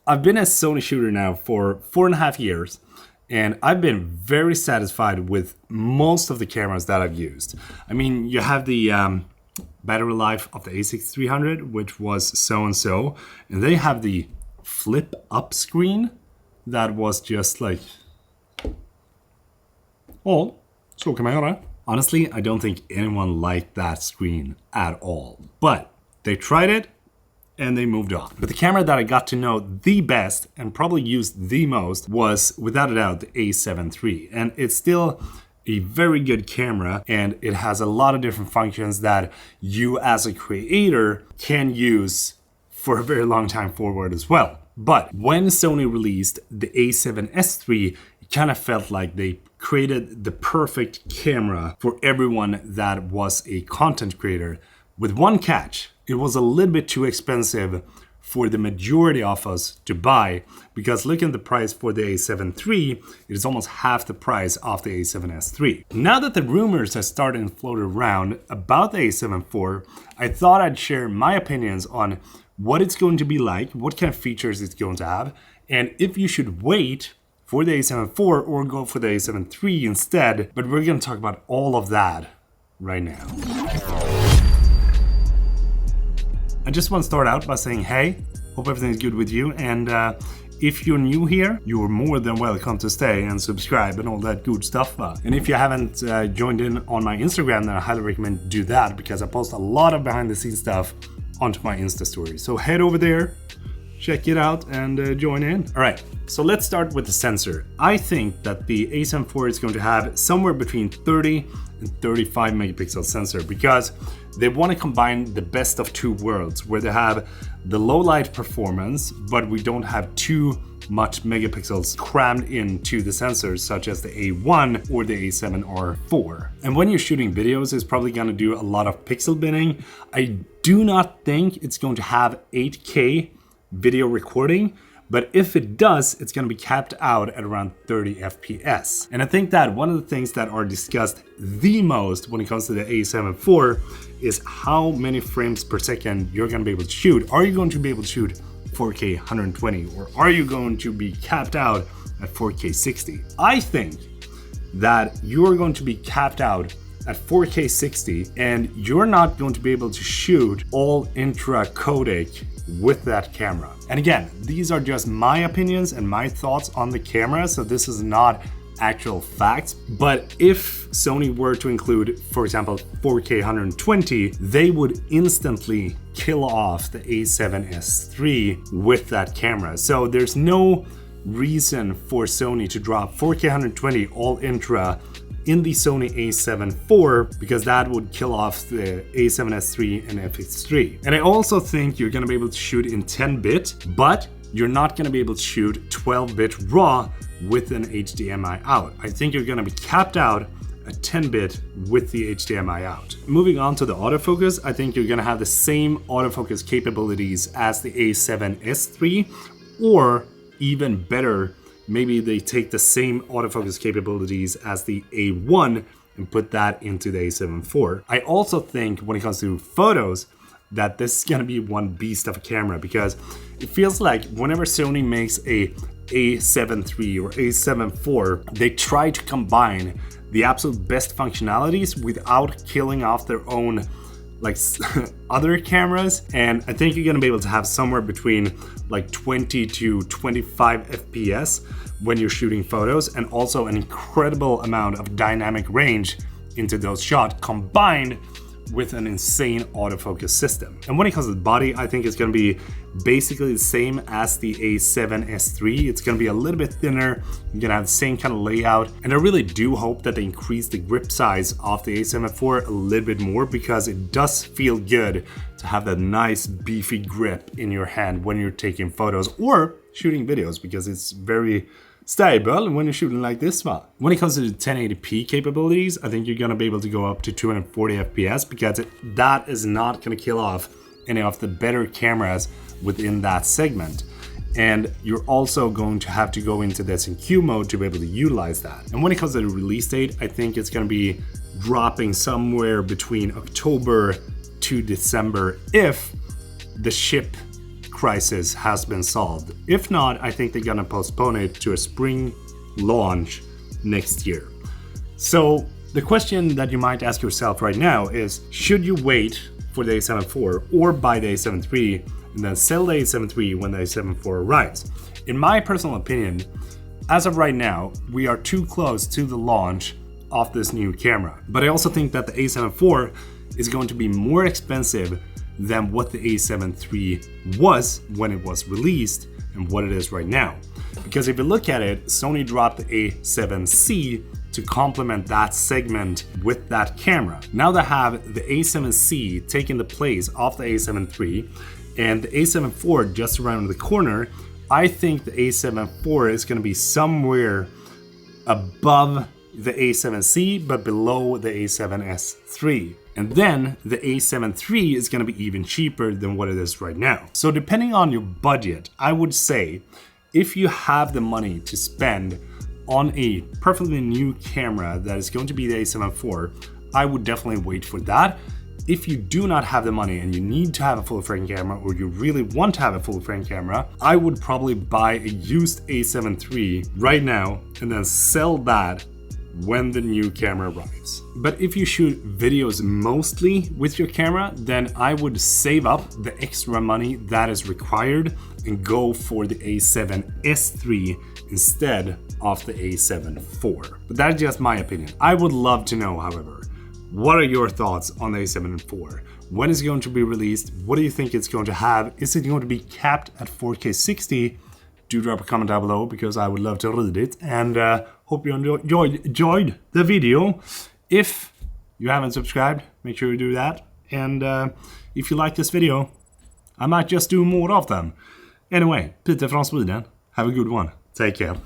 I've been a Sony shooter now for 4.5 years, and I've been very satisfied with most of the cameras that I've used. I mean, you have the battery life of the A6300, which was so-and-so, and they have the flip up screen that was just like, oh, så kan man göra. Honestly, I don't think anyone liked that screen at all, but they tried it and they moved on. But the camera that I got to know the best and probably used the most was, without a doubt, the A7IV. And it's still a very good camera, and it has a lot of different functions that you as a creator can use for a very long time forward as well. But when Sony released the A7S3, it kind of felt like they created the perfect camera for everyone that was a content creator. With one catch: it was a little bit too expensive for the majority of us to buy, because look at the price for the A7III, it is almost half the price of the A7S3. Now that the rumors have started and floated around about the A7IV, I thought I'd share my opinions on what it's going to be like, what kind of features it's going to have, and if you should wait for the A7IV or go for the A7III instead. But we're going to talk about all of that right now. I just want to start out by saying, hey, hope everything's good with you, and if you're new here, you're more than welcome to stay and subscribe and all that good stuff. And if you haven't joined in on my Instagram, then I highly recommend do that, because I post a lot of behind the scenes stuff onto my Insta story. So head over there, check it out, and join in. All right, so let's start with the sensor. I think that the A7IV is going to have somewhere between 30 and 35 megapixel sensor, because they want to combine the best of two worlds, where they have the low light performance, but we don't have too much megapixels crammed into the sensors, such as the A1 or the A7R4. And when you're shooting videos, it's probably going to do a lot of pixel binning. I do not think it's going to have 8K video recording, but if it does, it's going to be capped out at around 30 FPS. And I think that one of the things that are discussed the most when it comes to the A7IV is how many frames per second you're going to be able to shoot. Are you going to be able to shoot 4K 120, or are you going to be capped out at 4K 60? I think that you're going to be capped out at 4K 60, and you're not going to be able to shoot all intra codec with that camera. And again, these are just my opinions and my thoughts on the camera, so this is not actual facts. But if Sony were to include, for example, 4K 120, they would instantly kill off the A7S3 with that camera. So there's no reason for Sony to drop 4K 120 all intra in the Sony A7IV, because that would kill off the A7S3 and FX3. And I also think you're gonna be able to shoot in 10-bit, but you're not gonna be able to shoot 12-bit RAW with an HDMI out. I think you're gonna be capped out at 10-bit with the HDMI out. Moving on to the autofocus, I think you're gonna have the same autofocus capabilities as the A7S3, or even better, maybe they take the same autofocus capabilities as the A1 and put that into the A7IV. I also think when it comes to photos that this is gonna be one beast of a camera, because it feels like whenever Sony makes a A7III or A7IV, they try to combine the absolute best functionalities without killing off their own like other cameras. And I think you're gonna be able to have somewhere between like 20 to 25 FPS when you're shooting photos, and also an incredible amount of dynamic range into those shots, combined with an insane autofocus system. And when it comes to the body, I think it's going to be basically the same as the A7S3. It's going to be a little bit thinner. You're going to have the same kind of layout. And I really do hope that they increase the grip size of the A7IV a little bit more, because it does feel good to have that nice beefy grip in your hand when you're taking photos or shooting videos, because it's very stable when you're shooting like this one. When it comes to the 1080p capabilities, I think you're gonna be able to go up to 240 FPS, because that is not gonna kill off any of the better cameras within that segment. And you're also going to have to go into the S&Q mode to be able to utilize that. And when it comes to the release date, I think it's gonna be dropping somewhere between October to December if the chip crisis has been solved. If not, I think they're gonna postpone it to a spring launch next year. So the question that you might ask yourself right now is, should you wait for the A7 IV or buy the A7 III and then sell the A7 III when the A7 IV arrives? In my personal opinion, as of right now, we are too close to the launch of this new camera. But I also think that the A7 IV is going to be more expensive than what the A7 III was when it was released and what it is right now. Because if you look at it, Sony dropped the A7C to complement that segment with that camera. Now they have the A7C taking the place of the A7 III and the A7 IV just around the corner. I think the A7 IV is going to be somewhere above the A7C but below the A7S III. And then the A7 III is going to be even cheaper than what it is right now. So depending on your budget, I would say if you have the money to spend on a perfectly new camera that is going to be the A7 IV, I would definitely wait for that. If you do not have the money and you need to have a full frame camera, or you really want to have a full frame camera, I would probably buy a used A7 III right now and then sell that when the new camera arrives. But if you shoot videos mostly with your camera, then I would save up the extra money that is required and go for the A7S III instead of the A7 IV. But that's just my opinion. I would love to know, however, what are your thoughts on the A7 IV? When is it going to be released? What do you think it's going to have? Is it going to be capped at 4K 60? Do drop a comment down below because I would love to read it, and hope you enjoyed the video. If you haven't subscribed, make sure you do that, and if you like this video, I might just do more of them. Anyway, Peter from Sweden, have a good one. Take care.